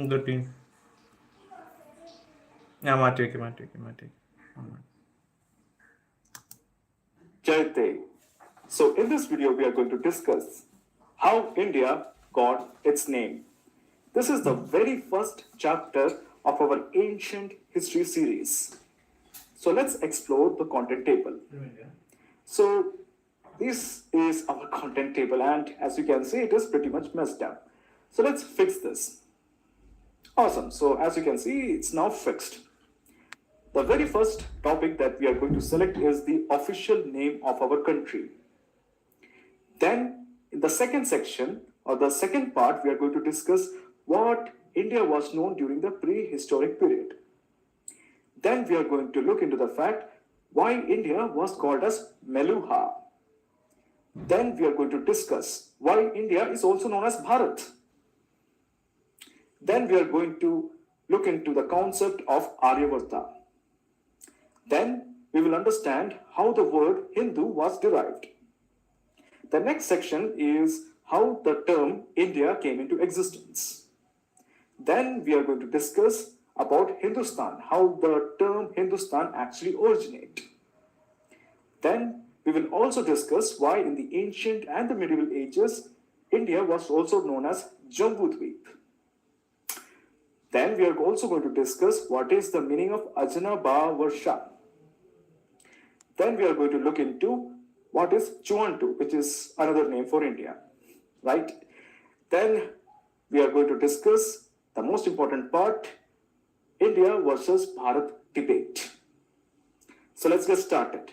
The team. Yeah, Matiki. Jayate. So in this video, we are going to discuss how India got its name. This is the very first chapter of our ancient history series. So let's explore the content table. So this is our content table, and as you can see, it is pretty much messed up. So let's fix this. Awesome. So as you can see, it's now fixed. The very first topic that we are going to select is the official name of our country. Then, in the second section or the second part, we are going to discuss what India was known during the prehistoric period. Then, we are going to look into the fact why India was called as Meluha. Then, we are going to discuss why India is also known as Bharat. Then, we are going to look into the concept of Aryavarta. Then, we will understand how the word Hindu was derived. The next section is how the term India came into existence. Then we are going to discuss about Hindustan, how the term Hindustan actually originated. Then we will also discuss why in the ancient and the medieval ages, India was also known as Jambudvip. Then we are also going to discuss what is the meaning of Ajna Ba Varsha. Then we are going to look into what is Chuantu, which is another name for India, right? Then we are going to discuss the most important part, India versus Bharat debate. So let's get started.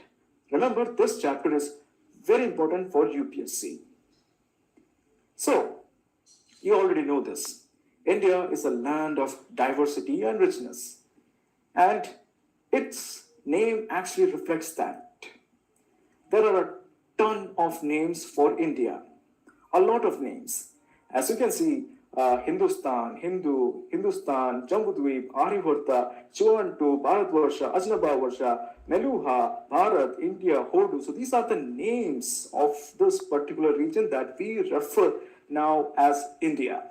Remember, this chapter is very important for UPSC. So, you already know this. India is a land of diversity and richness. And its name actually reflects that. There are a ton of names for India, a lot of names. As you can see, Hindustan, Hindu, Hindustan, Jambudvip, Aryavarta, Chuantu, Bharatvarsha, Ajnabavarsha, Meluha, Bharat, India, Hodu. So these are the names of this particular region that we refer now as India.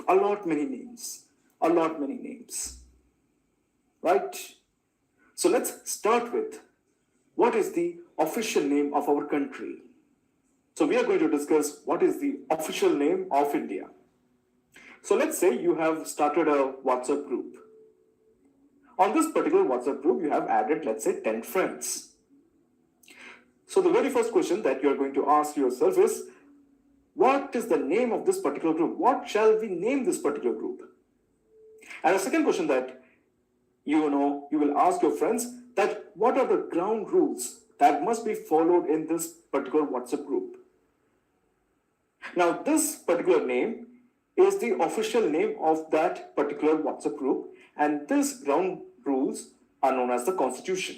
A lot many names, right? So let's start with what is the official name of our country. So we are going to discuss what is the official name of India. So let's say you have started a WhatsApp group. On this particular WhatsApp group, you have added, let's say, 10 friends. So the very first question that you are going to ask yourself is, what is the name of this particular group? What shall we name this particular group? And the second question that you will ask your friends that what are the ground rules that must be followed in this particular WhatsApp group. Now, this particular name is the official name of that particular WhatsApp group, and these ground rules are known as the Constitution.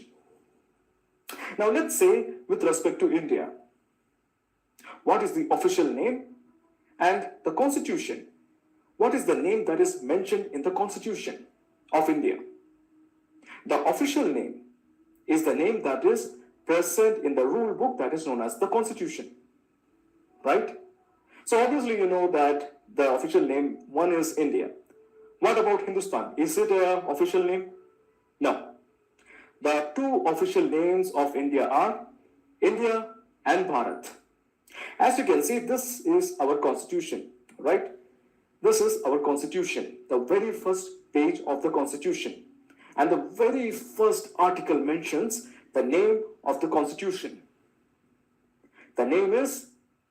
Now, let's say with respect to India, what is the official name and the Constitution? What is the name that is mentioned in the Constitution of India? The official name is the name that is present in the rule book that is known as the Constitution, right? So obviously you know that the official name, one is India. What about Hindustan? Is it an official name? No. The two official names of India are India and Bharat. As you can see, this is our Constitution, right? This is our Constitution, the very first page of the Constitution. And the very first article mentions the name of the Constitution. The name is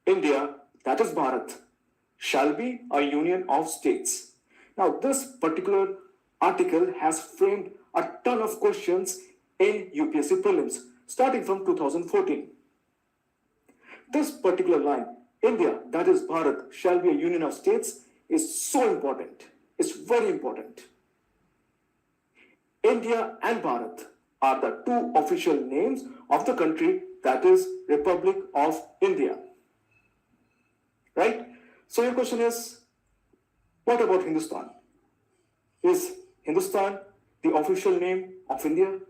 India, that is Bharat, shall be a union of states. Now, this particular article has framed a ton of questions in UPSC prelims, starting from 2014. This particular line, India, that is Bharat, shall be a union of states, is so important. It's very important. India and Bharat are the two official names of the country that is Republic of India. Right? So your question is, what about Hindustan? Is Hindustan the official name of India?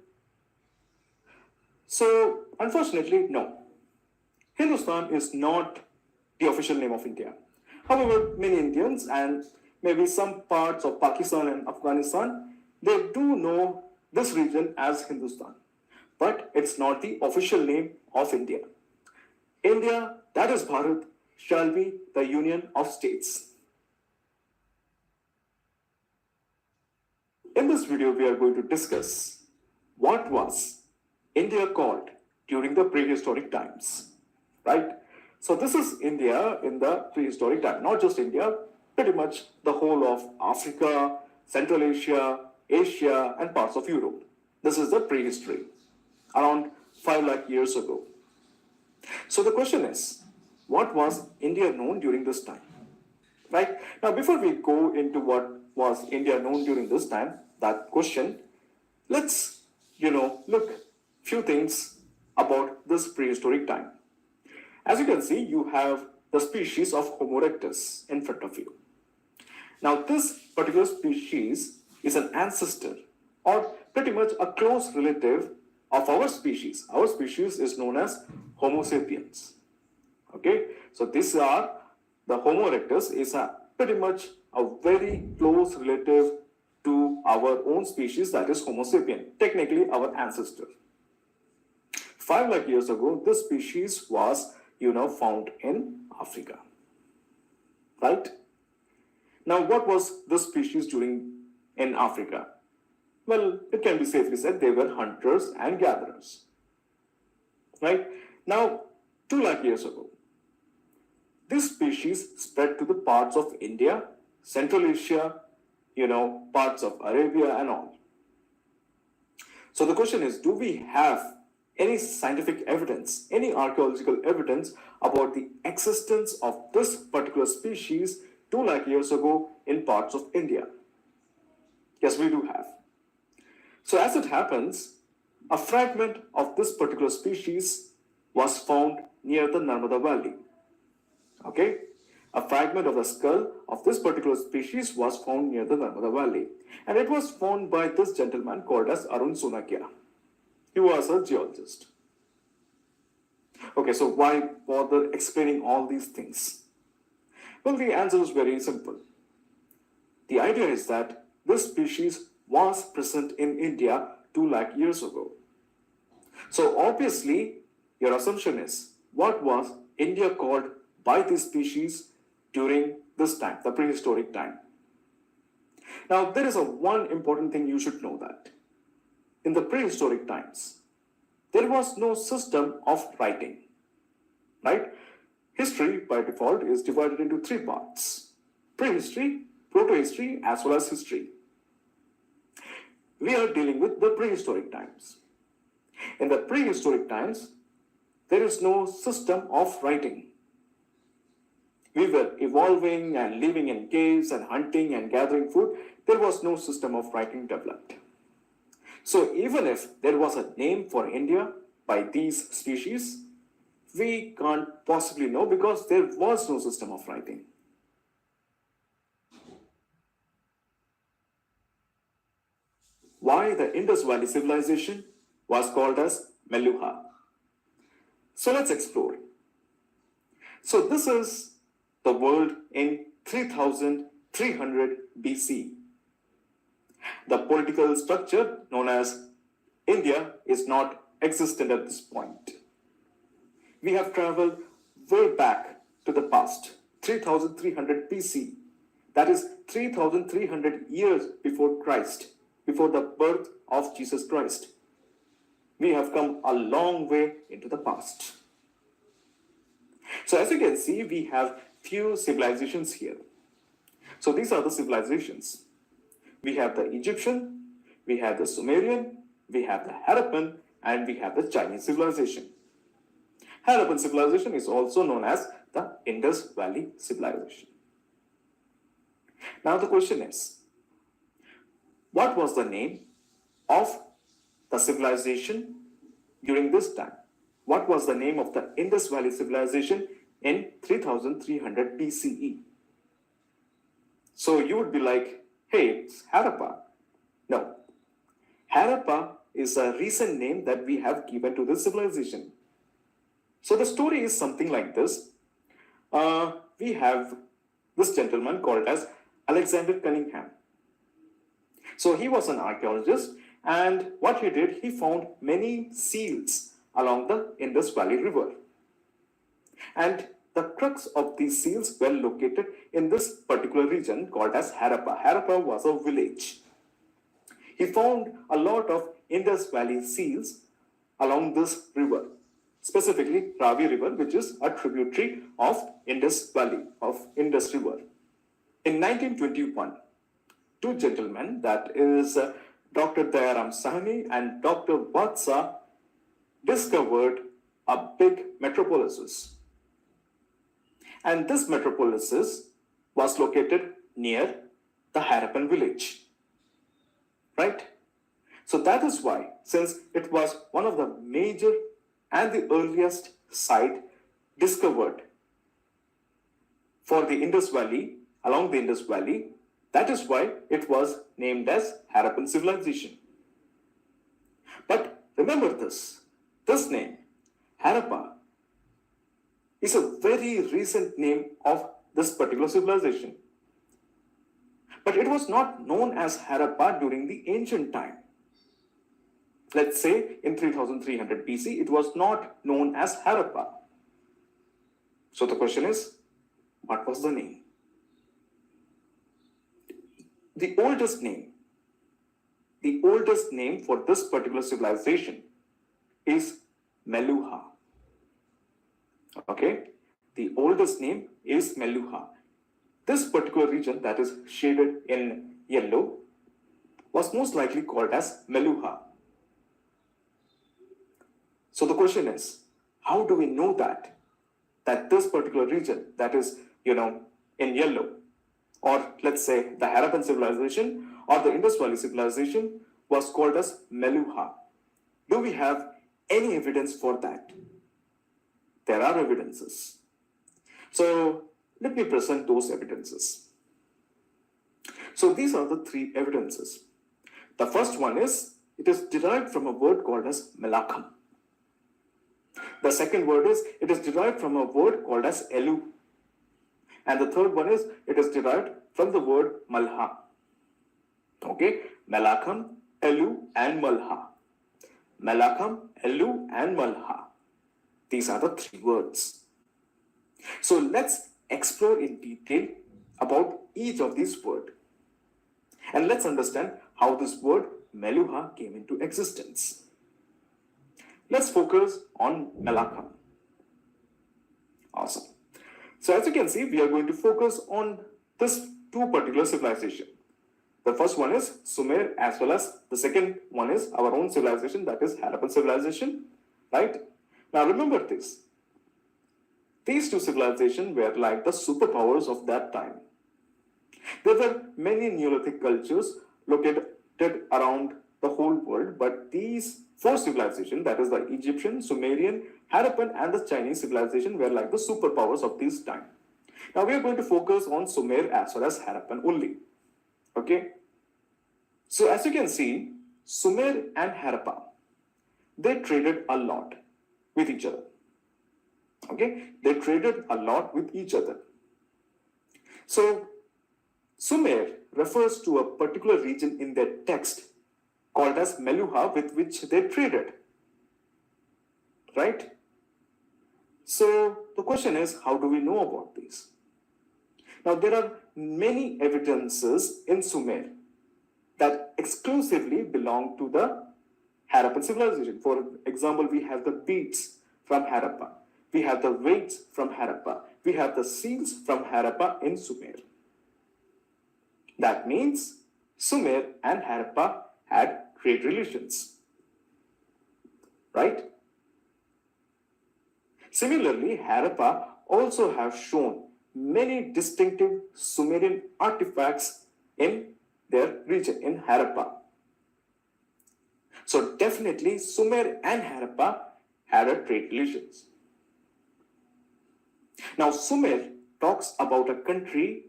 So unfortunately, no. Hindustan is not the official name of India. However, many Indians and maybe some parts of Pakistan and Afghanistan, they do know this region as Hindustan. But it's not the official name of India. India, that is Bharat, shall be the union of states. In this video, we are going to discuss what was India called during the prehistoric times, right? So this is India in the prehistoric time, not just India, pretty much the whole of Africa, Central Asia, Asia, and parts of Europe. This is the prehistory, around 5 lakh years ago. So the question is, what was India known during this time? Right? Now, before we go into what was India known during this time, that question, let's, look few things about this prehistoric time. As you can see, you have the species of Homo erectus in front of you. Now, this particular species is an ancestor or pretty much a close relative of our species. Our species is known as Homo sapiens. Okay, so these are the Homo erectus is pretty much a very close relative to our own species, that is Homo sapien, technically our ancestor. 5 lakh years ago, this species was, found in Africa, right? Now, what was this species doing in Africa? Well, it can be safely said they were hunters and gatherers, right? Now, 2 lakh years ago, this species spread to the parts of India, Central Asia, parts of Arabia and all. So the question is, do we have any scientific evidence, any archaeological evidence about the existence of this particular species 2 lakh years ago in parts of India? Yes, we do have. So as it happens, a fragment of this particular species was found near the Narmada Valley. Okay? A fragment of the skull of this particular species was found near the Narmada Valley. And it was found by this gentleman called as Arun Sunakia. He was a geologist. Okay, so why bother explaining all these things? Well, the answer is very simple. The idea is that this species was present in India 2 lakh years ago. So obviously, your assumption is, what was India called by this species during this time, the prehistoric time? Now, there is one important thing you should know, that in the prehistoric times, there was no system of writing, right? History, by default, is divided into 3 parts: prehistory, protohistory, as well as history. We are dealing with the prehistoric times. In the prehistoric times, there is no system of writing. We were evolving and living in caves and hunting and gathering food. There was no system of writing developed. So even if there was a name for India by these species, we can't possibly know because there was no system of writing. Why the Indus Valley civilization was called as Meluha. So let's explore. So this is the world in 3300 BC. The political structure known as India is not existent at this point. We have traveled way back to the past, 3300 BC. That is 3300 years before Christ, before the birth of Jesus Christ. We have come a long way into the past. So as you can see, we have few civilizations here. So these are the civilizations. We have the Egyptian, we have the Sumerian, we have the Harappan, and we have the Chinese civilization. Harappan civilization is also known as the Indus Valley civilization. Now the question is, what was the name of the civilization during this time? What was the name of the Indus Valley civilization in 3300 BCE? So you would be like, hey, it's Harappa. No. Harappa is a recent name that we have given to this civilization. So the story is something like this. We have this gentleman called as Alexander Cunningham. So he was an archaeologist, and what he did, he found many seals along the Indus Valley River. And the crux of these seals were located in this particular region called as Harappa. Harappa was a village. He found a lot of Indus Valley seals along this river, specifically Ravi River, which is a tributary of Indus Valley, of Indus River. In 1921, two gentlemen, that is Dr. Dayaram Sahni and Dr. Vatsa, discovered a big metropolis. And this metropolis was located near the Harappan village. Right? So that is why, since it was one of the major and the earliest site discovered for the Indus Valley, along the Indus Valley, that is why it was named as Harappan civilization. But remember this name, Harappa, is a very recent name of this particular civilization. But it was not known as Harappa during the ancient time. Let's say in 3300 BC, it was not known as Harappa. So the question is, what was the name? The oldest name for this particular civilization is Meluha. Okay, the oldest name is Meluha. This particular region that is shaded in yellow was most likely called as Meluha. So the question is, how do we know that this particular region that is, in yellow, or let's say the Harappan civilization or the Indus Valley civilization was called as Meluha? Do we have any evidence for that? There are evidences. So let me present those evidences. So these are the three evidences. The first one is, it is derived from a word called as Melakam. The second word is, it is derived from a word called as Elu. And the third one is, it is derived from the word Malha. Okay, Melakam, Elu, and Malha. Melakam, Elu, and Malha. These are the three words. So let's explore in detail about each of these words. And let's understand how this word Meluha came into existence. Let's focus on Melakam. Awesome. So as you can see, we are going to focus on this two particular civilizations. The first one is Sumer, as well as the second one is our own civilization, that is Harappan civilization, right? Now remember this. These two civilizations were like the superpowers of that time. There were many Neolithic cultures located around the whole world, but these four civilizations, that is the Egyptian, Sumerian, Harappan, and the Chinese civilization, were like the superpowers of this time. Now we are going to focus on Sumer as well as Harappan only. Okay? So as you can see, Sumer and Harappa, they traded a lot with each other. Okay? They traded a lot with each other. So Sumer refers to a particular region in their text called as Meluha, with which they traded. Right? So the question is, how do we know about this? Now there are many evidences in Sumer that exclusively belong to the Harappan civilization. For example, we have the beads from Harappa. We have the weights from Harappa. We have the seals from Harappa in Sumer. That means Sumer and Harappa had trade relations. Right? Similarly, Harappa also have shown many distinctive Sumerian artifacts in their region, in Harappa. So definitely Sumer and Harappa had a trade relations. Now Sumer talks about a country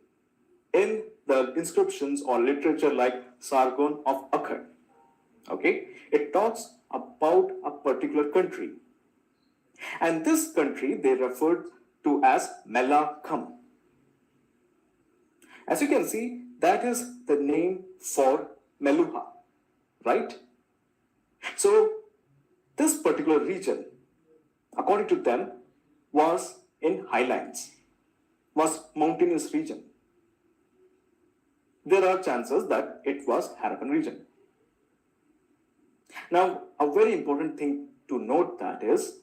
in the inscriptions or literature like Sargon of Akkad. Okay, it talks about a particular country. And this country they referred to as Melakam. As you can see, that is the name for Meluha, right? So this particular region, according to them, was in highlands, was mountainous region. There are chances that it was Harappan region. Now, a very important thing to note that is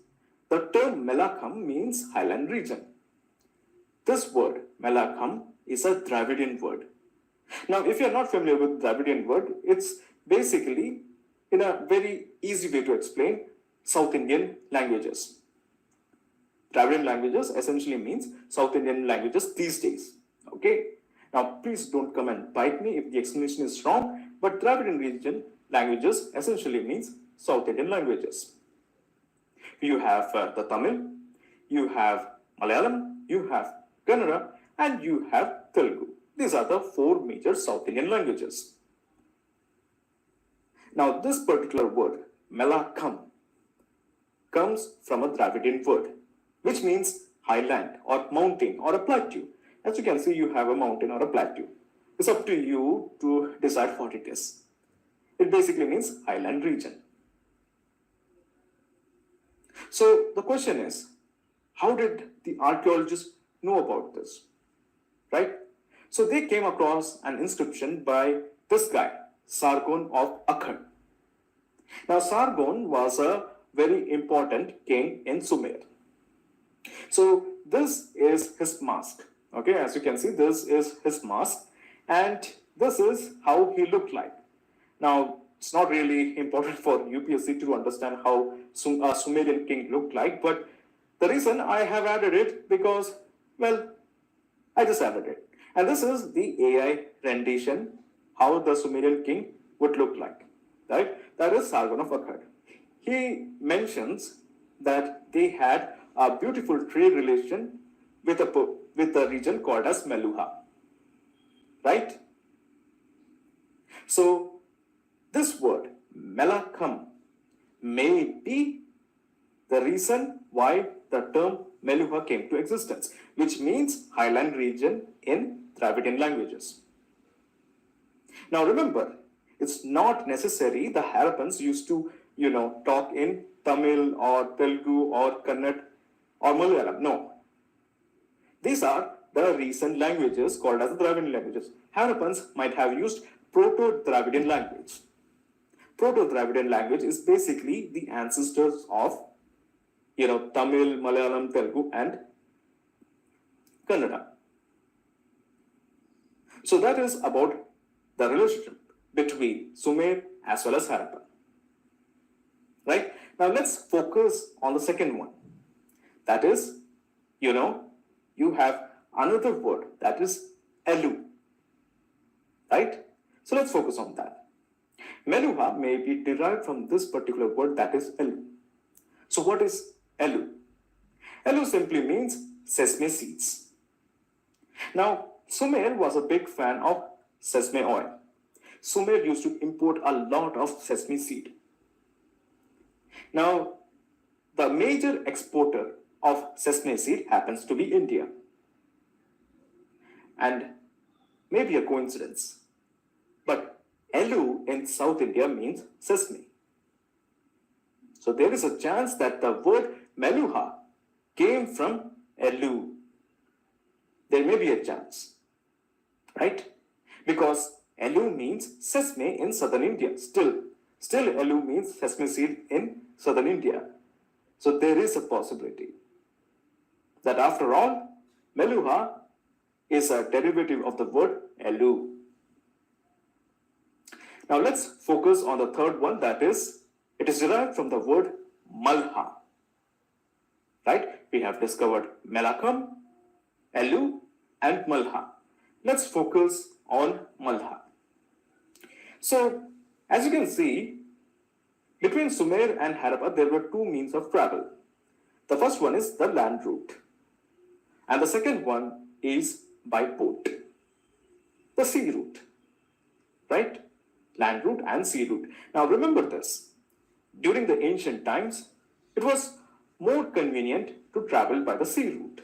the term Melakam means highland region. This word, Melakam, is a Dravidian word. Now, if you're not familiar with Dravidian word, it's basically, in a very easy way to explain, South Indian languages. Dravidian languages essentially means South Indian languages these days. Okay? Now, please don't come and bite me if the explanation is wrong, but Dravidian region languages essentially means South Indian languages. You have the Tamil, you have Malayalam, you have Kannada, and you have Telugu. These are the four major South Indian languages. Now, this particular word, Melakam, comes from a Dravidian word, which means highland or mountain or a plateau. As you can see, you have a mountain or a plateau. It's up to you to decide what it is. It basically means highland region. So the question is, how did the archaeologists know about this? Right? So they came across an inscription by this guy, Sargon of Akkad. Now, Sargon was a very important king in Sumer. So this is his mask. Okay, as you can see, this is his mask, and this is how he looked like. Now, it's not really important for UPSC to understand how a Sumerian king looked like, but the reason I have added it because, well, I just added it. And this is the AI rendition, how the Sumerian king would look like, right? That is Sargon of Akkad. He mentions that they had a beautiful trade relation with a region called as Meluha, right? So this word, Melakam, may be the reason why the term Meluha came to existence, which means highland region in Dravidian languages. Now remember, it's not necessary the Harappans used to, talk in Tamil or Telugu or Kannada or Malayalam. No. These are the recent languages called as the Dravidian languages. Harappans might have used Proto-Dravidian language. Proto-Dravidian language is basically the ancestors of, Tamil, Malayalam, Telugu, and Kannada. So that is about the relationship between Sumer as well as Harappa. Right? Now let's focus on the second one. That is, you have another word that is Elu. Right? So let's focus on that. Meluha may be derived from this particular word that is Elu. So what is Elu? Elu simply means sesame seeds. Now, Sumer was a big fan of sesame oil. Sumer used to import a lot of sesame seed. Now, the major exporter of sesame seed happens to be India. And maybe a coincidence, but Elu in South India means sesame. So there is a chance that the word Meluha came from Elu. There may be a chance, right? Because Elu means sesame in southern India. Still Elu means sesame seed in southern India. So there is a possibility that after all, Meluha is a derivative of the word Elu. Now let's focus on the third one, that is, it is derived from the word Malha. Right? We have discovered Melakam, Elu, and Malha. Let's focus on Malha. So, as you can see, between Sumer and Harappa, there were two means of travel. The first one is the land route, and the second one is by boat, the sea route, right? Land route and sea route. Now remember this, during the ancient times, it was more convenient to travel by the sea route.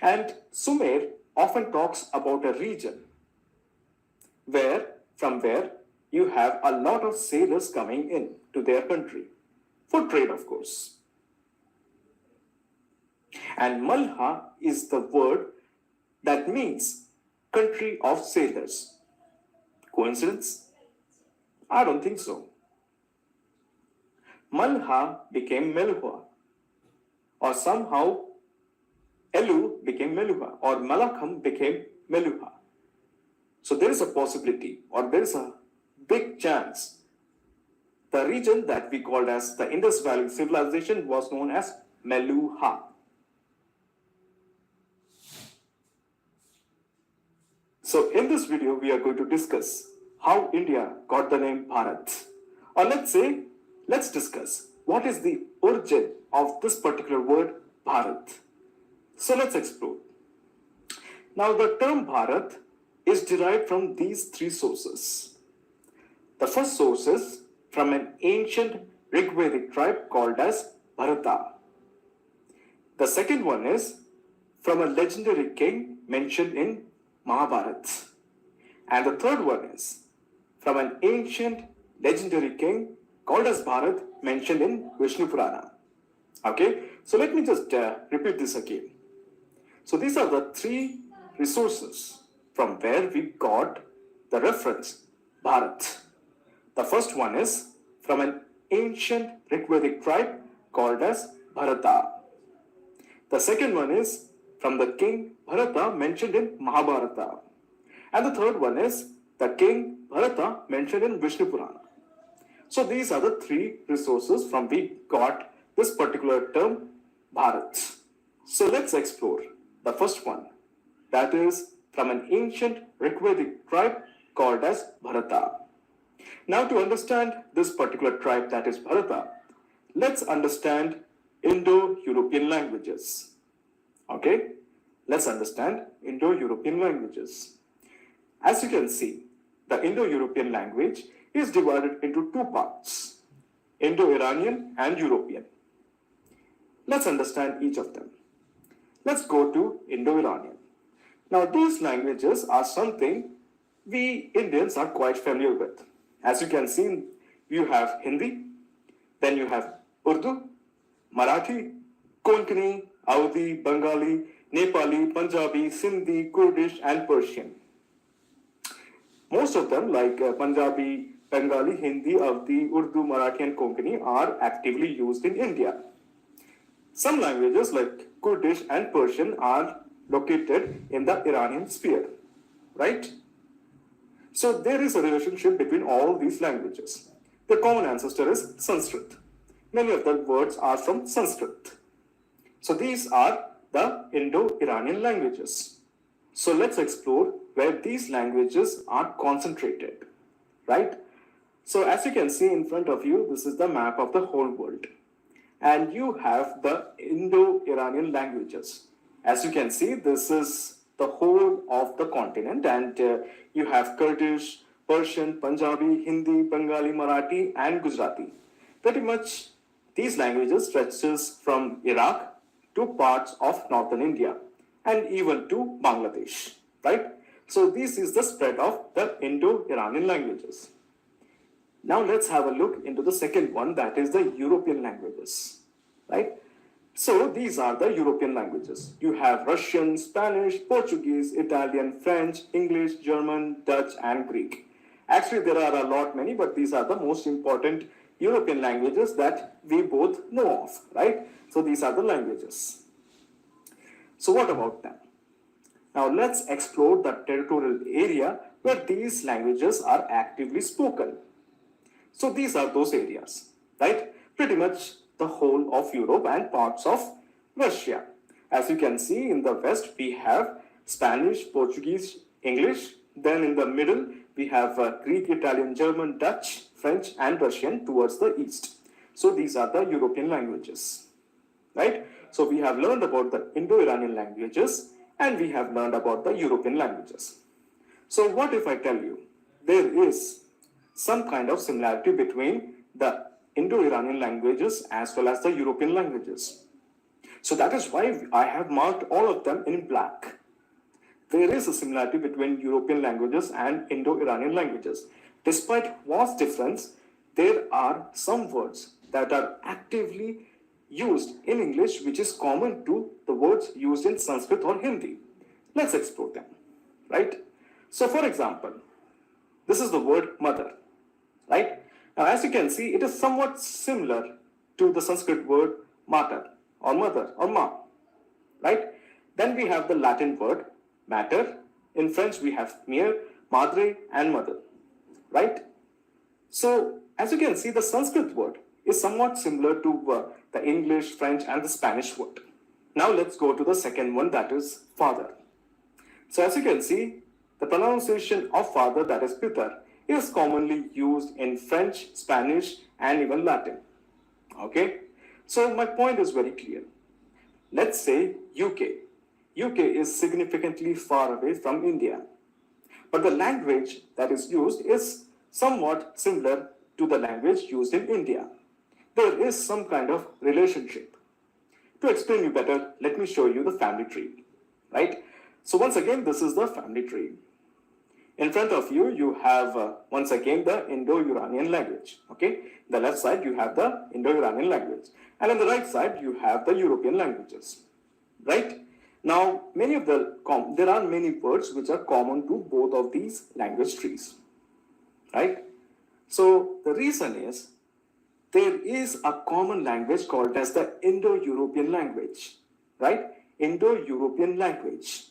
And Sumer often talks about a region from where you have a lot of sailors coming in to their country for trade, of course. And Malha is the word that means country of sailors. Coincidence? I don't think so. Malha became Meluha, or somehow Elu became Meluha, or Malakam became Meluha. So there is a possibility, or there is a big chance, the region that we called as the Indus Valley Civilization was known as Meluha. So in this video, we are going to discuss how India got the name Bharat. Or let's discuss what is the origin of this particular word Bharat. So let's explore. Now the term Bharat is derived from these three sources. The first source is from an ancient Rigvedic tribe called as Bharata. The second one is from a legendary king mentioned in Mahabharata. And the third one is from an ancient legendary king called as Bharat mentioned in Vishnu Purana. Okay, so let me just repeat this again. So these are the three resources from where we got the reference Bharat. The first one is from an ancient Rigvedic tribe called as Bharata. The second one is from the king Bharata mentioned in Mahabharata. And the third one is the king Bharata mentioned in Vishnu Purana. So these are the three resources from which we got this particular term Bharat. So let's explore the first one, that is from an ancient Rigvedic tribe called as Bharata. Now to understand this particular tribe, that is Bharata, let's understand Indo-European languages. Okay, let's understand Indo-European languages. As you can see, the Indo-European language is divided into two parts, Indo-Iranian and European. Let's understand each of them. Let's go to Indo-Iranian. Now these languages are something we Indians are quite familiar with. As you can see, you have Hindi, then you have Urdu, Marathi, Konkani, Awadhi, Bengali, Nepali, Punjabi, Sindhi, Kurdish, and Persian. Most of them, like Punjabi, Bengali, Hindi, Awadhi, Urdu, Marathi, and Konkani, are actively used in India. Some languages like Kurdish and Persian are located in the Iranian sphere, right? So there is a relationship between all these languages. The common ancestor is Sanskrit. Many of the words are from Sanskrit. So these are the Indo-Iranian languages. So let's explore where these languages are concentrated, right? So as you can see in front of you, this is the map of the whole world. And you have the Indo-Iranian languages. As you can see, this is the whole of the continent, and you have Kurdish, Persian, Punjabi, Hindi, Bengali, Marathi, and Gujarati. Pretty much these languages stretches from Iraq to parts of northern India and even to Bangladesh, right? So this is the spread of the Indo-Iranian languages. Now let's have a look into the second one, that is the European languages, right? So these are the European languages. You have Russian, Spanish, Portuguese, Italian, French, English, German, Dutch, and Greek. Actually, there are a lot many, but these are the most important European languages that we both know of, right? So these are the languages. So what about them? Now let's explore the territorial area where these languages are actively spoken. So these are those areas, right? Pretty much the whole of Europe and parts of Russia. As you can see, in the west we have Spanish, Portuguese, English. Then in the middle we have Greek, Italian, German, Dutch, French, and Russian towards the east. So these are the European languages, right? So we have learned about the Indo-Iranian languages and we have learned about the European languages. So what if I tell you there is some kind of similarity between the Indo-Iranian languages as well as the European languages? So that is why I have marked all of them in black. there is a similarity between European languages and Indo-Iranian languages. Despite vast difference, there are some words that are actively used in English which is common to the words used in Sanskrit or Hindi. Let's explore them, right? So for example, this is the word mother, right? Now as you can see, it is somewhat similar to the Sanskrit word mater or mother or ma, right? Then we have the Latin word mater. In French, we have mère, madre, and mother, right? So, as you can see, the Sanskrit word is somewhat similar to the English, French, and the Spanish word. Now, let's go to the second one, that is father. So, as you can see, the pronunciation of father, that is Pitar, is commonly used in French, Spanish, and even Latin. Okay? So, my point is very clear. Let's say UK. UK is significantly far away from India. But the language that is used is somewhat similar to the language used in India. There is some kind of relationship. To explain you better, let me show you the family tree, right? So once again, this is the family tree. In front of you, you have once again the Indo-Iranian language, okay? The left side, you have the Indo-Iranian language. And on the right side, you have the European languages, right? Now, there are many words which are common to both of these language trees, right? So the reason is there is a common language called as the Indo-European language, right? Indo-European language.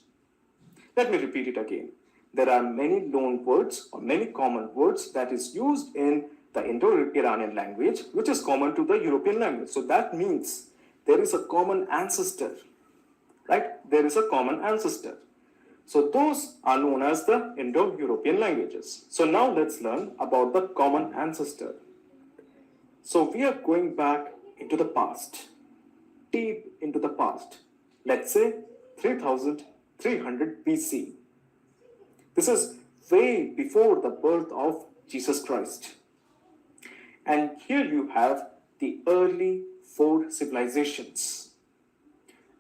Let me repeat it again. There are many loan words or many common words that is used in the Indo-Iranian language, which is common to the European language. So that means there is a common ancestor, right? There is a common ancestor. So those are known as the Indo-European languages. So now let's learn about the common ancestor. So we are going back into the past, deep into the past. Let's say 3300 BC. This is way before the birth of Jesus Christ. And here you have the early 4 civilizations.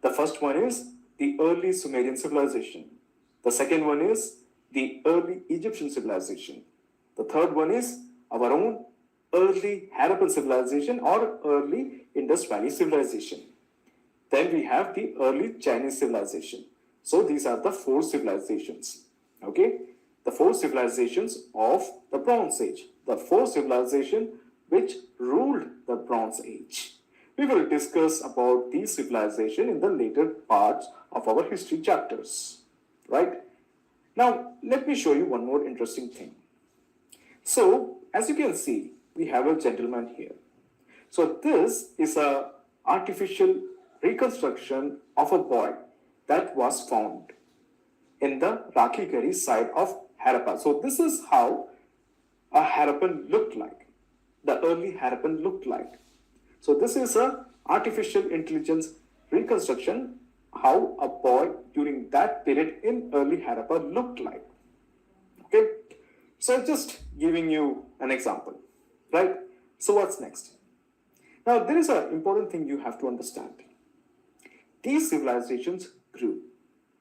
The first one is the early Sumerian civilization. The second one is the early Egyptian civilization. The third one is our own early Harappan civilization or early Indus Valley civilization. Then we have the early Chinese civilization. So these are the 4 civilizations. Okay? The 4 civilizations of the Bronze Age. The 4 civilizations which ruled the Bronze Age. We will discuss about these civilizations in the later parts of our history chapters, right? Now, let me show you one more interesting thing. So, as you can see, we have a gentleman here. So, this is an artificial reconstruction of a boy that was found in the Rakhigari side of Harappa. So, this is how a Harappan looked like. The early Harappan looked like. So this is a artificial intelligence reconstruction how a boy during that period in early Harappa looked like. Okay, so just giving you an example, right? So what's next? Now there is an important thing you have to understand. These civilizations grew,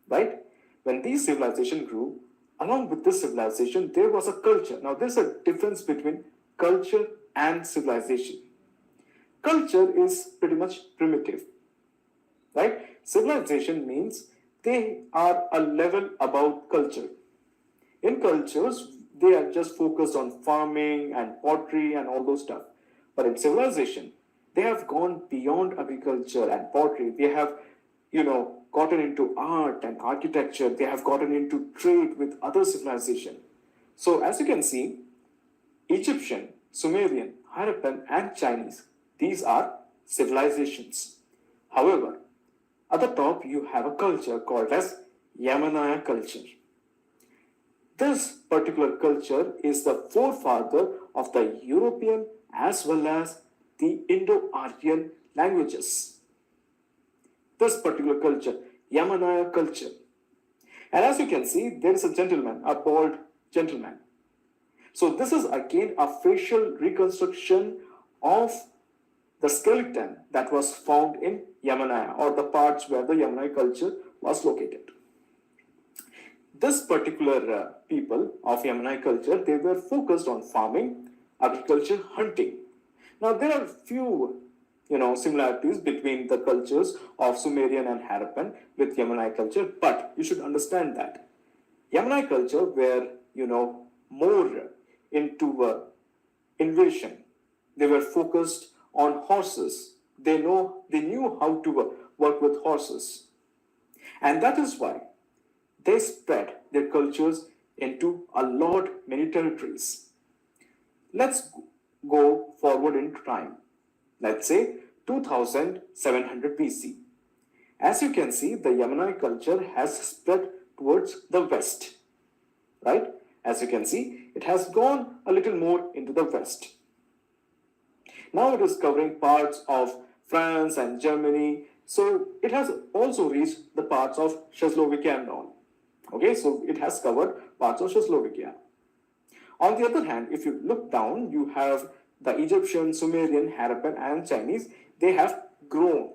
right? When these civilizations grew, along with this civilization, there was a culture. Now there's a difference between culture and civilization. Culture is pretty much primitive, right? Civilization means they are a level above culture. In cultures, they are just focused on farming and pottery and all those stuff. But in civilization, they have gone beyond agriculture and pottery. They have, gotten into art and architecture. They have gotten into trade with other civilization. So as you can see, Egyptian, Sumerian, Harappan, and Chinese, these are civilizations. However, at the top you have a culture called as Yamanaya culture. This particular culture is the forefather of the European as well as the Indo-Aryan languages. This particular culture, Yamanaya culture. And as you can see, there is a gentleman, a bald gentleman. So this is again a facial reconstruction of the skeleton that was found in Yamanaya or the parts where the Yamanaya culture was located. this particular people of Yamnai culture, they were focused on farming, agriculture, hunting. Now there are few, similarities between the cultures of Sumerian and Harappan with Yamnai culture, but you should understand that Yamnai culture were, more into invasion. They were focused on horses. They knew how to work with horses, and that is why they spread their cultures into a lot many territories. Let's go forward in time. Let's say 2700 BC. As you can see, the Yamnai culture has spread towards the west, right? As you can see, it has gone a little more into the west. Now it is covering parts of France and Germany. So it has also reached the parts of Czechoslovakia and all. Okay, so it has covered parts of Czechoslovakia. On the other hand, if you look down, you have the Egyptian, Sumerian, Harappan, and Chinese. They have grown.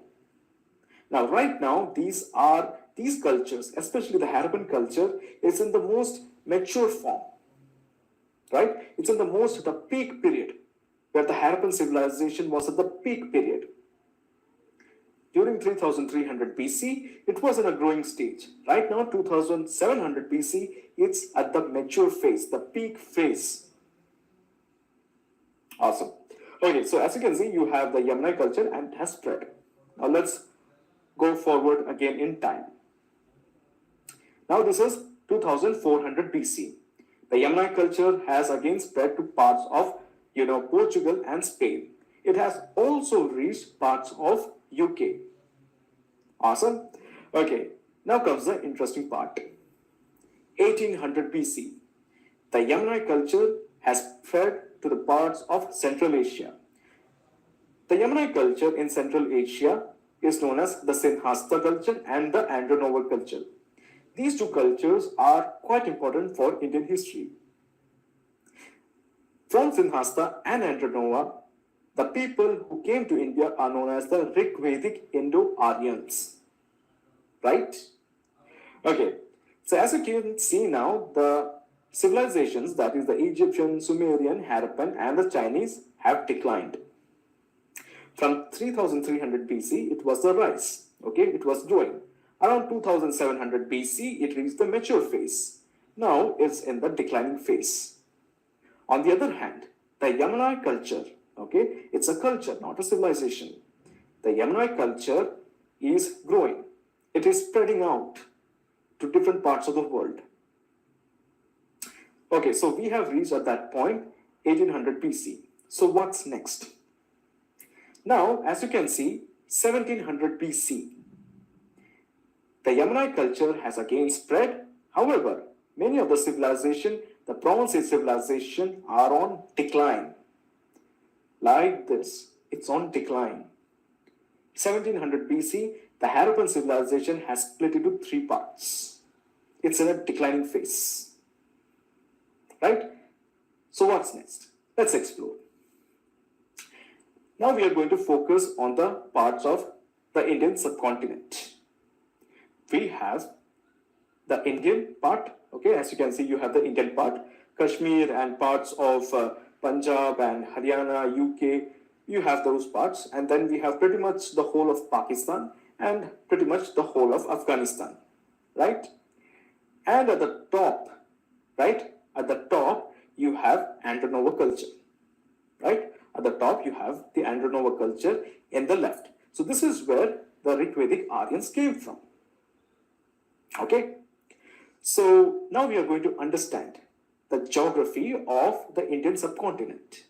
Now, right now, these cultures, especially the Harappan culture, is in the most mature form. Right? It's in the peak period, where the Harappan civilization was at the peak period. During 3300 BC, it was in a growing stage. Right now, 2700 BC, it's at the mature phase, the peak phase. Awesome. Okay, so as you can see, you have the Yamnai culture and it has spread. Now let's go forward again in time. Now this is 2400 BC. The Yamnai culture has again spread to parts of, Portugal and Spain. It has also reached parts of UK. Awesome. Okay, now comes the interesting part. 1800 BC. The Yamnai culture has spread to the parts of Central Asia. The Yamnai culture in Central Asia is known as the Sinhasta culture and the Andronova culture. These two cultures are quite important for Indian history. From Sinhasta and Andronova, the people who came to India are known as the Rigvedic Indo-Aryans. Right? Okay. So as you can see now, the civilizations, that is the Egyptian, Sumerian, Harappan, and the Chinese, have declined. From 3300 BC, it was the rise. Okay, it was growing. Around 2700 BC, it reached the mature phase. Now it's in the declining phase. On the other hand, the Yamnai culture, okay, it's a culture, not a civilization. The Yamnai culture is growing. It is spreading out to different parts of the world. Okay, so we have reached at that point 1800 BC. So what's next? Now, as you can see, 1700 BC. The Yamnai culture has again spread. However, many of the civilization, the Bronze Age civilization, are on decline. Like this, it's on decline. 1700 BC, the Harappan civilization has split into three parts. It's in a declining phase. Right? So what's next? Let's explore. Now we are going to focus on the parts of the Indian subcontinent. We have the Indian part. Okay, as you can see, you have the Indian part, Kashmir and parts of Punjab and Haryana, UK. You have those parts, and then we have pretty much the whole of Pakistan and pretty much the whole of Afghanistan, right? And at the top, right? At the top, you have Andronova culture, right? At the top, you have the Andronova culture in the left. So this is where the Rigvedic Aryans came from. Okay? So now we are going to understand the geography of the Indian subcontinent.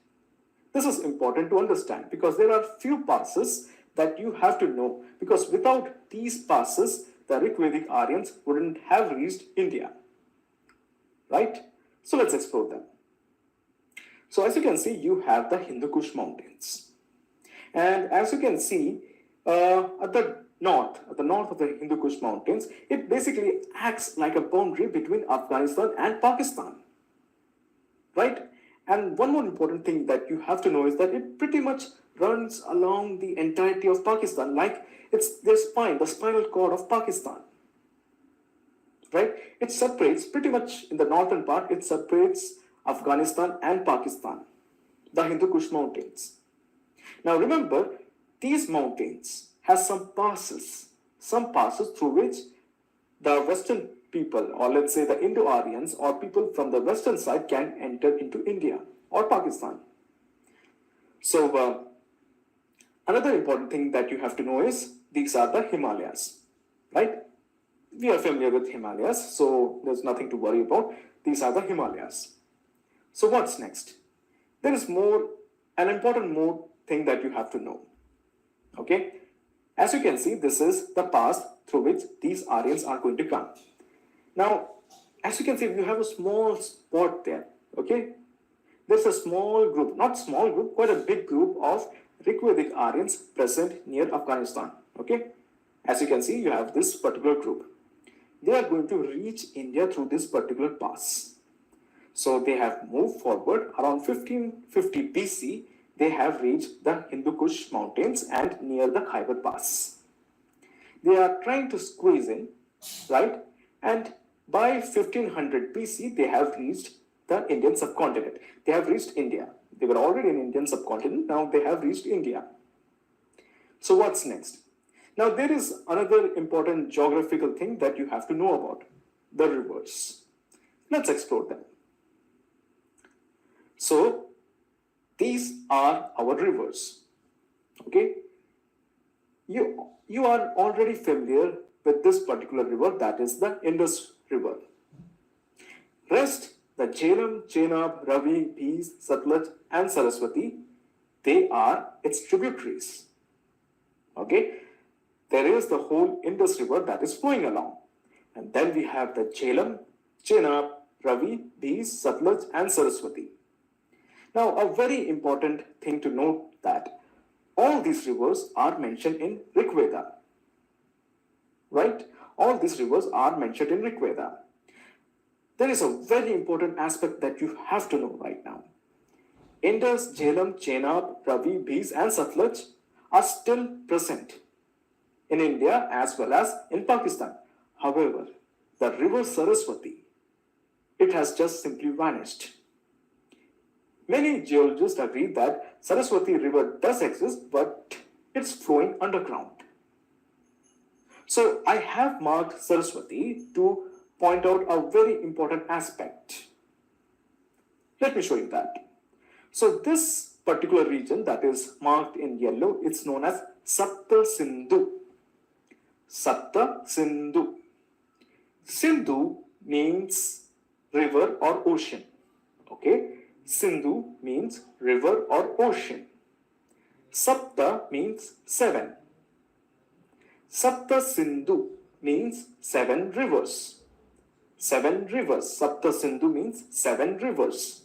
This is important to understand because there are few passes that you have to know, because without these passes, the Rigvedic Aryans wouldn't have reached India. Right? So let's explore them. So as you can see, you have the Hindu Kush mountains. And as you can see, at the north of the Hindu Kush mountains, it basically acts like a boundary between Afghanistan and Pakistan. Right? And one more important thing that you have to know is that it pretty much runs along the entirety of Pakistan, like it's their spine, the spinal cord of Pakistan. right? It separates pretty much in the northern part, it separates Afghanistan and Pakistan, the Hindu Kush Mountains. Now remember, these mountains have some passes through which the Western people, or let's say the Indo-Aryans or people from the Western side can enter into India or Pakistan. So another important thing that you have to know is these are the Himalayas, right? We are familiar with Himalayas, so there's nothing to worry about. These are the Himalayas. So what's next? There is an important more thing that you have to know. Okay? As you can see, this is the path through which these Aryans are going to come. Now, as you can see, you have a small spot there. Okay? There's a small group, not small group, quite a big group of Rigvedic Aryans present near Afghanistan. Okay? As you can see, you have this particular group. They are going to reach India through this particular pass. So they have moved forward around 1550 BC. They have reached the Hindu Kush mountains and near the Khyber Pass. They are trying to squeeze in, right? And by 1500 BC, they have reached the Indian subcontinent. They have reached India. They were already in Indian subcontinent. Now they have reached India. So what's next? Now there is another important geographical thing that you have to know about, the rivers. Let's explore them. So these are our rivers. Okay? You are already familiar with this particular river, that is the Indus River. Rest, the Jhelum, Chenab, Ravi, Beas, Satluj and Saraswati, they are its tributaries. Okay? There is the whole Indus River that is flowing along. And then we have the Jhelum, Chenab, Ravi, Beas, Satluj and Saraswati. Now, a very important thing to note that all these rivers are mentioned in Rig Veda. Right? All these rivers are mentioned in Rig Veda. There is a very important aspect that you have to know right now. Indus, Jhelum, Chenab, Ravi, Beas and Satluj are still present in India as well as in Pakistan. However, the river Saraswati, it has just simply vanished. Many geologists agree that Saraswati River does exist, but it's flowing underground. So I have marked Saraswati to point out a very important aspect. Let me show you that. So this particular region that is marked in yellow, it's known as Sapta Sindhu. Sapta Sindhu. Sindhu means river or ocean. Okay? Sindhu means river or ocean. Sapta means 7. Sapta Sindhu means 7 rivers. 7 rivers. Sapta Sindhu means 7 rivers.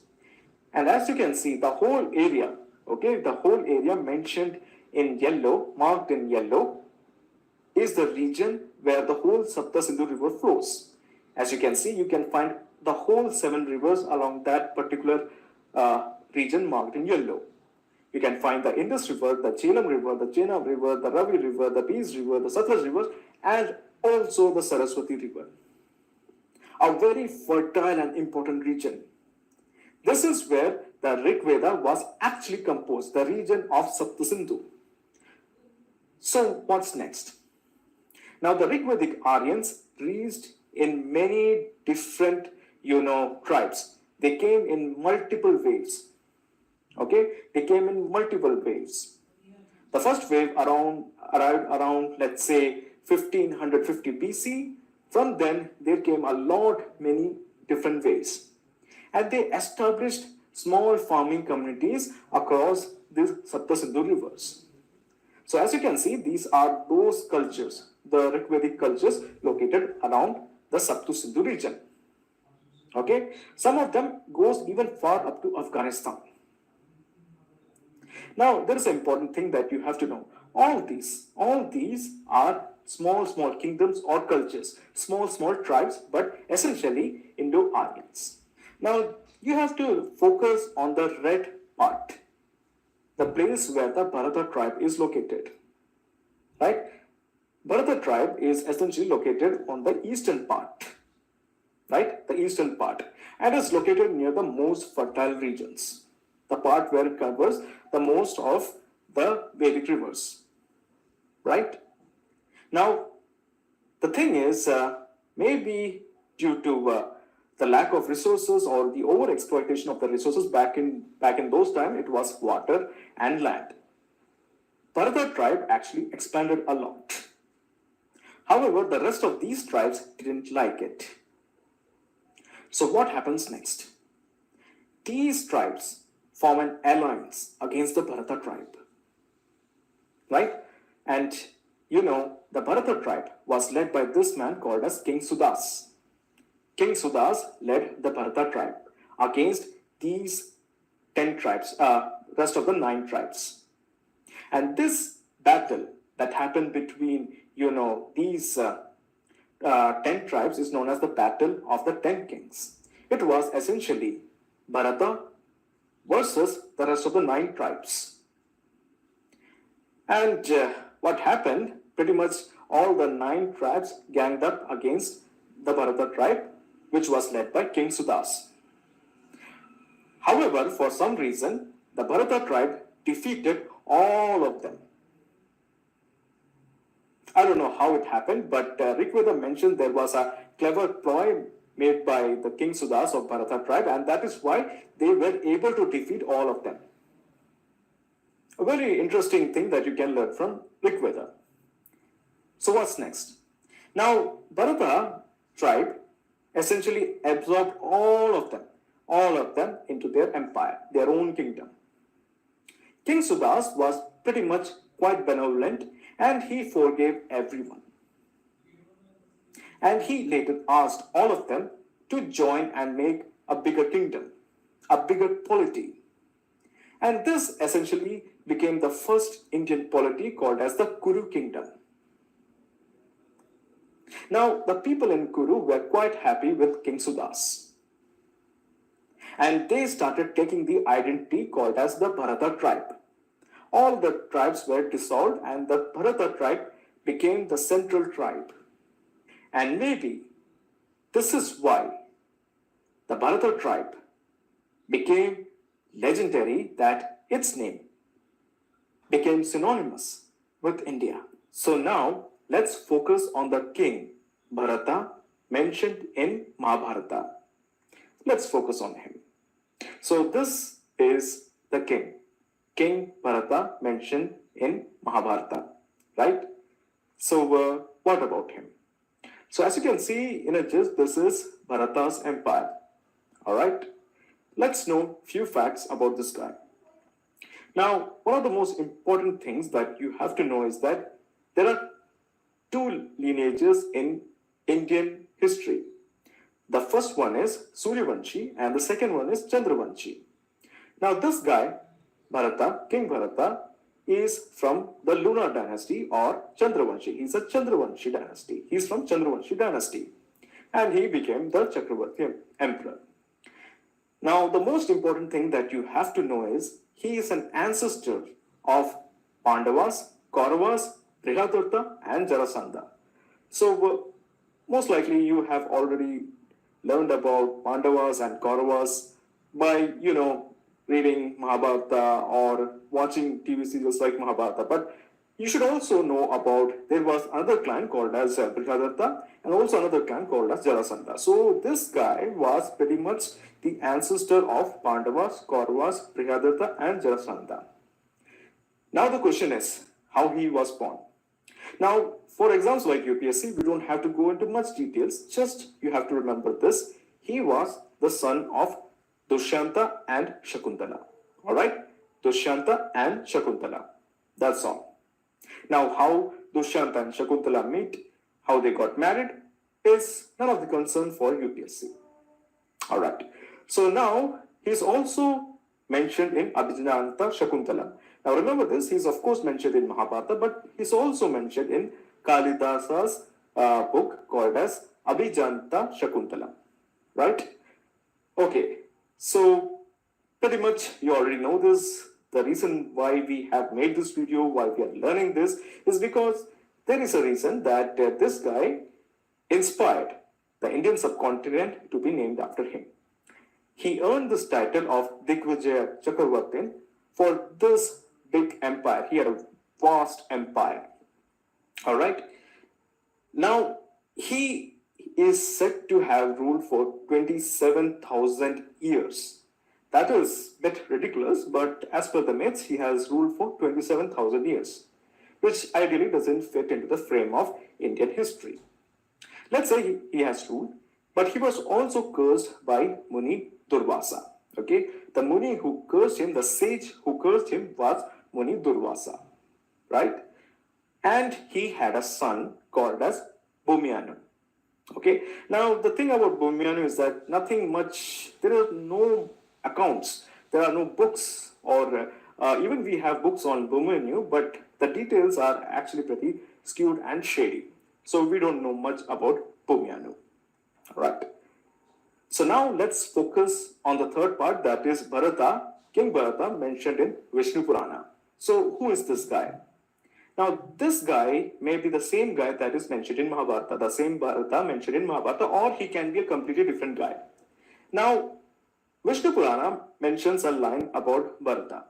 And as you can see, the whole area, okay, the whole area mentioned in yellow, marked in yellow, is the region where the whole Sapta Sindhu river flows. As you can see, you can find the whole 7 rivers along that particular region marked in yellow. You can find the Indus River, the Jhelum River, the Chenab River, the Ravi River, the Beas River, the Satluj River, and also the Saraswati River. A very fertile and important region. This is where the Rig Veda was actually composed, the region of Sapta Sindhu. So what's next? Now the Rigvedic Aryans reached in many different, tribes. They came in multiple waves. Okay? They came in multiple waves. The first wave arrived around, let's say, 1550 BC. From then, there came many different waves. And they established small farming communities across the Sapta Sindhu rivers. So as you can see, these are those cultures, the Rigvedic cultures located around the Sapta Sindhu region. Okay, some of them goes even far up to Afghanistan. Now, there is an important thing that you have to know. All these are small kingdoms or cultures, small tribes, but essentially Indo-Aryans. Now, you have to focus on the red part, the place where the Bharata tribe is located, right? Bharata tribe is essentially located on the eastern part. right? The eastern part, and is located near the most fertile regions, the part where it covers the most of the Vedic rivers, right? Now, the thing is, maybe due to the lack of resources or the over exploitation of the resources back in those times, it was water and land. Bharata tribe actually expanded a lot. However, the rest of these tribes didn't like it. So what happens next? These tribes form an alliance against the Bharata tribe, right? And you know, the Bharata tribe was led by this man called as King Sudas. King Sudas led the Bharata tribe against these 10 tribes, rest of the 9 tribes. And this battle that happened between, you know, these 10 tribes is known as the Battle of the 10 Kings. It was essentially Bharata versus the rest of the 9 tribes. And what happened? Pretty much all the 9 tribes ganged up against the Bharata tribe, which was led by King Sudas. However, for some reason, the Bharata tribe defeated all of them. I don't know how it happened, but Rigveda mentioned there was a clever ploy made by the King Sudas of Bharata tribe, and that is why they were able to defeat all of them. A very interesting thing that you can learn from Rigveda. So what's next? Now, Bharata tribe essentially absorbed all of them into their empire, their own kingdom. King Sudas was pretty much quite benevolent and he forgave everyone. And he later asked all of them to join and make a bigger kingdom, a bigger polity. And this essentially became the first Indian polity called as the Kuru kingdom. Now, the people in Kuru were quite happy with King Sudas. And they started taking the identity called as the Bharata tribe. All the tribes were dissolved and the Bharata tribe became the central tribe. And maybe this is why the Bharata tribe became legendary, that its name became synonymous with India. So now let's focus on the king Bharata mentioned in Mahabharata. Let's focus on him. So this is the King Bharata mentioned in Mahabharata, right? So what about him? So as you can see in a gist, this is Bharata's empire. All right, let's know few facts about this guy. Now, one of the most important things that you have to know is that there are 2 lineages in Indian history. The first one is Suryavanshi and the second one is Chandravanshi. Now this guy, Bharata, King Bharata, is from the Lunar dynasty or Chandravanshi. He's a Chandravanshi dynasty. He's from Chandravanshi dynasty. And he became the Chakravarti emperor. Now the most important thing that you have to know is he is an ancestor of Pandavas, Kauravas, Brihadarta and Jarasandha. So most likely you have already learned about Pandavas and Kauravas by, reading Mahabharata or watching TV serials like Mahabharata. But you should also know about, there was another clan called as Brihadarta and also another clan called as Jarasandha. So this guy was pretty much the ancestor of Pandavas, Kauravas, Brihadarta and Jarasandha. Now the question is, how he was born. Now, for exams like UPSC, we don't have to go into much details, just you have to remember this. He was the son of Dushyanta and Shakuntala. Alright? Dushyanta and Shakuntala. That's all. Now, how Dushyanta and Shakuntala meet, how they got married, is none of the concern for UPSC. Alright. So now, he's also mentioned in Abhijnanta Shakuntala. Now remember this, he's of course mentioned in Mahabharata, but he's also mentioned in Kalidasa's book called as Abhijnanta Shakuntala. Right? Okay, so pretty much you already know this. The reason why we have made this video, why we are learning this, is because there is a reason that this guy inspired the Indian subcontinent to be named after him. He earned this title of Digvijaya Chakravartin for this big empire. He had a vast empire. All right. Now, he is said to have ruled for 27,000 years. That is a bit ridiculous, but as per the myths, he has ruled for 27,000 years, which ideally doesn't fit into the frame of Indian history. Let's say he has ruled, but he was also cursed by Muni Durvasa. Okay, the Muni who cursed him, the sage who cursed him was Muni Durvasa, right? And he had a son called as Bhumyanu. Okay, now the thing about Bhumyanu is that nothing much, there are no accounts, there are no books, or even we have books on Bhumyanu, but the details are actually pretty skewed and shady. So we don't know much about Bhumyanu. Right. So now let's focus on the third part, that is Bharata, King Bharata mentioned in Vishnu Purana. So who is this guy? Now this guy may be the same guy that is mentioned in Mahabharata, the same Bharata mentioned in Mahabharata, or he can be a completely different guy. Now Vishnu Purana mentions a line about Bharata.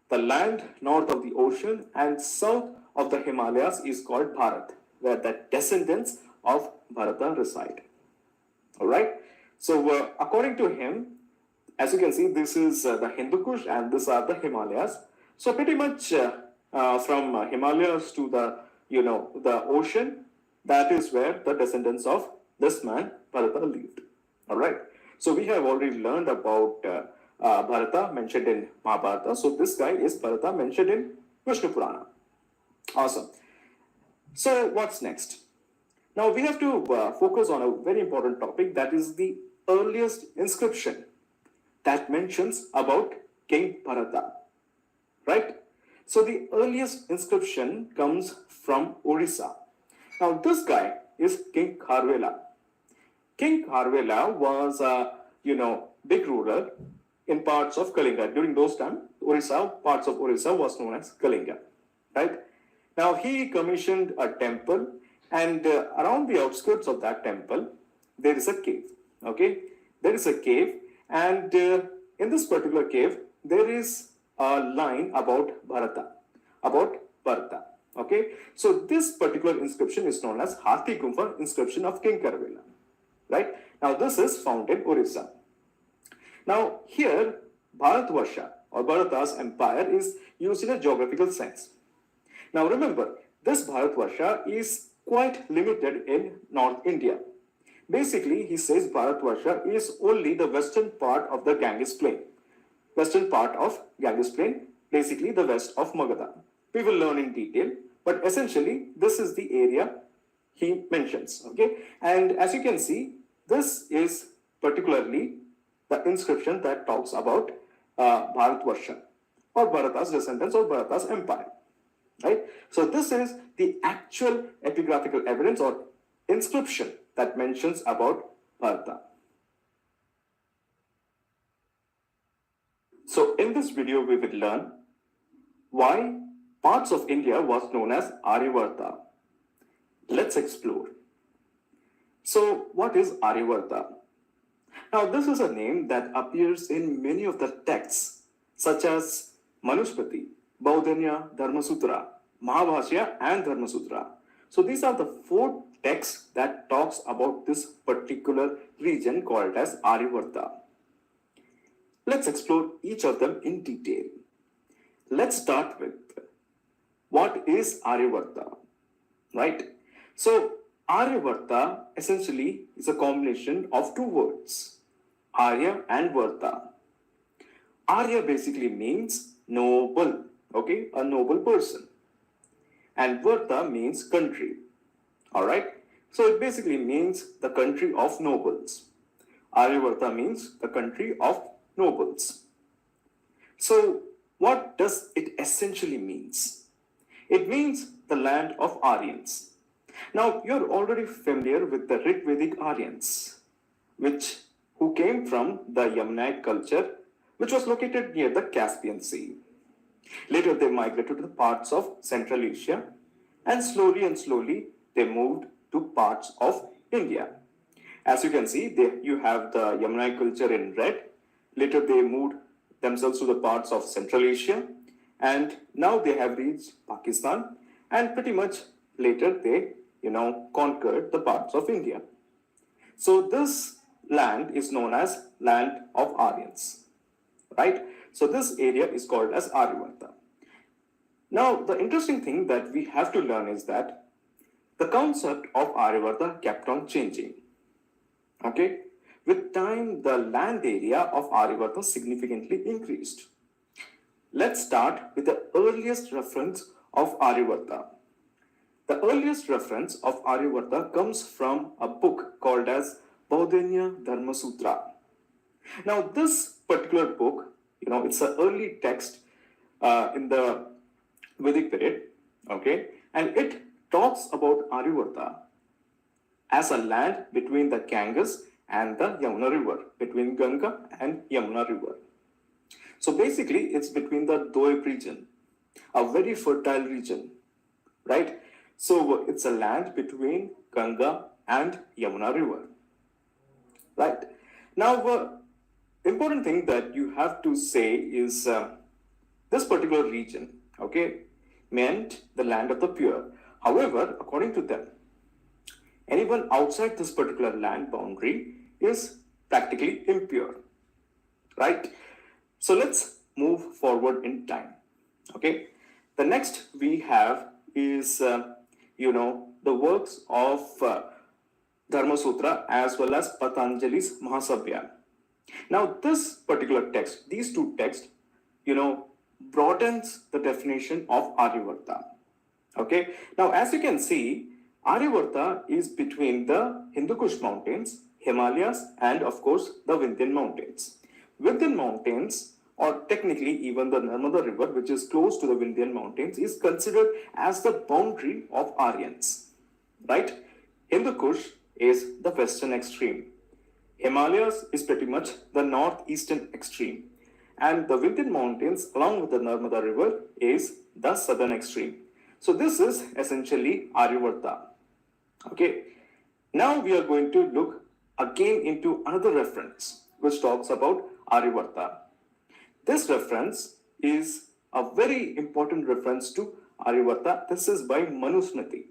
The land north of the ocean and south of the Himalayas is called Bharat, where the descendants of Bharata reside. All right. So according to him, as you can see, this is the Hindu Kush and these are the Himalayas. So pretty much from Himalayas to the ocean, that is where the descendants of this man Bharata lived. All right. So we have already learned about Bharata mentioned in Mahabharata. So this guy is Bharata mentioned in Vishnu Purana. Awesome. So what's next? Now we have to focus on a very important topic, that is the earliest inscription that mentions about King Bharata, right? So the earliest inscription comes from Orissa. Now this guy is King Kharvela. King Kharvela was a big ruler in parts of Kalinga. During those times, parts of Orissa was known as Kalinga, right? Now he commissioned a temple, and around the outskirts of that temple, there is a cave. Okay, there is a cave, and in this particular cave, there is a line about Bharata. Okay, so this particular inscription is known as Hathi Gumpha inscription of King Kharvela. Right? Now this is found in Orissa. Now here, Bharatvarsha or Bharata's empire is used in a geographical sense. Now remember, this Bharatvarsha is quite limited in North India. Basically, he says Bharatvarsha is only the western part of the Ganges plain. Western part of Ganges plain, basically the west of Magadha. We will learn in detail, but essentially this is the area he mentions. Okay, and as you can see, this is particularly the inscription that talks about Bharatvarsha or Bharata's descendants or Bharata's empire. Right? So this is the actual epigraphical evidence or inscription that mentions about Bharata. So in this video, we will learn why parts of India was known as Aryavarta. Let's explore. So what is Aryavarta? Now this is a name that appears in many of the texts such as Manusmriti, Baudhanya, Dharmasutra, Mahabhashya and Dharmasutra. So these are the 4 texts that talks about this particular region called as Aryavarta. Let's explore each of them in detail. Let's start with what is Aryavarta, right? So Aryavarta essentially is a combination of 2 words, Arya and Varta. Arya basically means noble, okay, a noble person. And Varta means country, all right? So it basically means the country of nobles. Aryavarta means the country of nobles. So what does it essentially means? It means the land of Aryans. Now you're already familiar with the Rigvedic Aryans, who came from the Yamunite culture, which was located near the Caspian Sea. Later they migrated to the parts of Central Asia, and slowly they moved to parts of India. As you can see, you have the Yamunai culture in red. Later, they moved themselves to the parts of Central Asia, and now they have reached Pakistan, and pretty much later they, conquered the parts of India. So this land is known as land of Aryans, right? So this area is called as Aryavarta. Now, the interesting thing that we have to learn is that the concept of Aryavarta kept on changing. Okay? With time, the land area of Aryavarta significantly increased. Let's start with the earliest reference of Aryavarta. The earliest reference of Aryavarta comes from a book called as Baudhanya Dharma Sutra. Now, this particular book, it's an early text in the Vedic period, okay, and it talks about Aryavarta as a land between the Ganges and the Yamuna River, between Ganga and Yamuna River. So basically, it's between the Doab region, a very fertile region, right? So it's a land between Ganga and Yamuna River, right? Now, important thing that you have to say is this particular region, okay, meant the land of the pure. However, according to them, anyone outside this particular land boundary is practically impure, right? So let's move forward in time, okay? The next we have is, the works of Dharma Sutra as well as Patanjali's Mahasabhya. Now, this particular text, these two texts, broadens the definition of Aryavarta. Okay. Now, as you can see, Aryavarta is between the Hindu Kush mountains, Himalayas, and of course the Vindhyan mountains. Vindhyan mountains, or technically even the Narmada river, which is close to the Vindhyan mountains, is considered as the boundary of Aryans. Right? Hindu Kush is the western extreme. Himalayas is pretty much the northeastern extreme. And the Vindhyan mountains, along with the Narmada river, is the southern extreme. So this is essentially Aryavarta. Okay. Now we are going to look again into another reference which talks about Aryavarta. This reference is a very important reference to Aryavarta. This is by Manusmriti.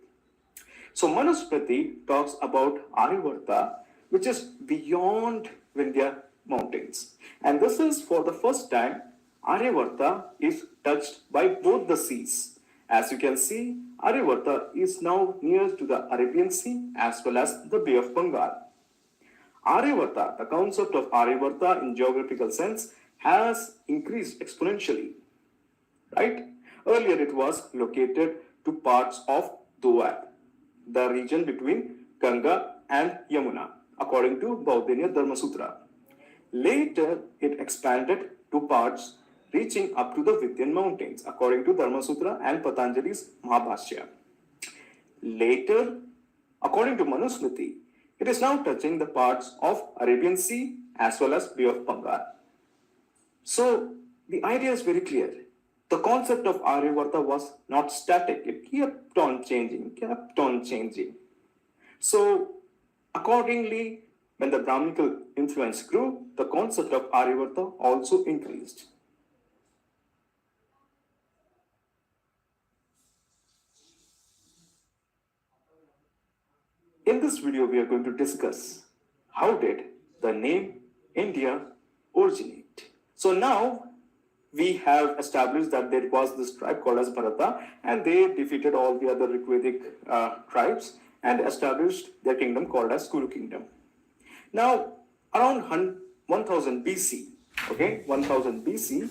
So Manusmriti talks about Aryavarta, which is beyond Vindhya mountains. And this is for the first time Aryavarta is touched by both the seas. As you can see, Aryavarta is now near to the Arabian Sea as well as the Bay of Bengal. Aryavarta, the concept of Aryavarta in geographical sense, has increased exponentially, right? Earlier it was located to parts of Doab, the region between Ganga and Yamuna, according to Baudhanya Dharma Sutra. Later, it expanded to parts reaching up to the Vindhyan mountains, according to Dharma Sutra and Patanjali's Mahabhashya. Later, according to Manusmriti, it is now touching the parts of Arabian Sea as well as Bay of Bengal. So, the idea is very clear. The concept of Aryavarta was not static. It kept on changing. So, accordingly, when the Brahminical influence grew, the concept of Aryavarta also increased. In this video, we are going to discuss how did the name India originate. So now we have established that there was this tribe called as Bharata, and they defeated all the other Rigvedic tribes and established their kingdom called as Kuru kingdom. Now, around 1000 BC, 1000 BC,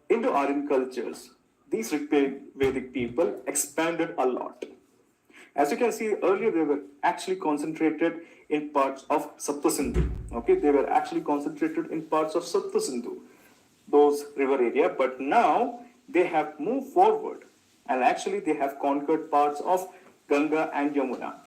Indo-Aryan cultures, these Rigvedic people expanded a lot. As you can see, earlier they were actually concentrated in parts of Saptasindhu. They were actually concentrated in parts of Saptasindhu, those river area, but now they have moved forward and actually they have conquered parts of Ganga and Yamuna.